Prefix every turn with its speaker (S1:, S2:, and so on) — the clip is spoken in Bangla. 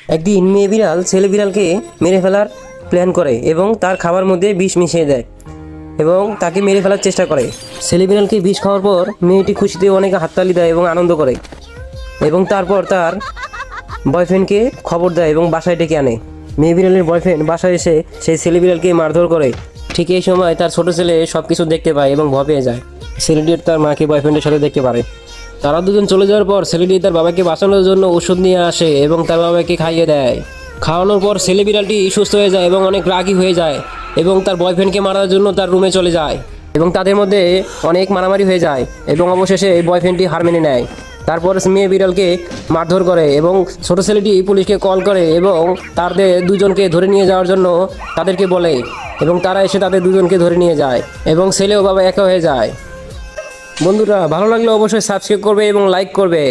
S1: একদিন মেয়ে বিড়াল ছেলে বিড়ালকে মেরে ফেলার প্ল্যান করে এবং তার খাবার মধ্যে বিষ মিশিয়ে দেয় এবং তাকে মেরে ফেলার চেষ্টা করে। ছেলে বিড়ালকে বিষ খাওয়ার পর মেয়েটি খুশিতে অনেক হাততালি দেয় এবং আনন্দ করে এবং তারপর তার বয়ফ্রেন্ডকে খবর দেয় এবং বাসায় ডেকে আনে। মেয়ে বিড়ালের বয়ফ্রেন্ড বাসায় এসে সেই ছেলে বিড়ালকে মারধর করে। ঠিক এই সময় তার ছোট ছেলে সব কিছু দেখতে পায় এবং ভয় পেয়ে যায়। ছেলেটি তার মাকে বয়ফ্রেন্ডের সাথে দেখতে পারে। তারা দুজন চলে যাওয়ার পর ছেলেটি তার বাবাকে বাঁচানোর জন্য ওষুধ নিয়ে আসে এবং তার বাবাকে খাইয়ে দেয়। খাওয়ানোর পর ছেলে বিড়ালটি সুস্থ হয়ে যায় এবং অনেক রাগী হয়ে যায় এবং তার বয়ফ্রেন্ডকে মারার জন্য তার রুমে চলে যায় এবং তাদের মধ্যে অনেক মারামারি হয়ে যায় এবং অবশেষে বয়ফ্রেন্ডটি হার মেনে নেয়। তারপর মেয়ে বিড়ালকে মারধর করে এবং ছোট ছেলেটি পুলিশকে কল করে এবং তাদের দুজনকে ধরে নিয়ে যাওয়ার জন্য তাদেরকে বলে এবং তারা এসে তাদের দুজনকে ধরে নিয়ে যায় এবং ছেলে ও বাবা একা হয়ে যায়। বন্ধুরা, ভালো লাগলে অবশ্যই সাবস্ক্রাইব করবে এবং লাইক করবে।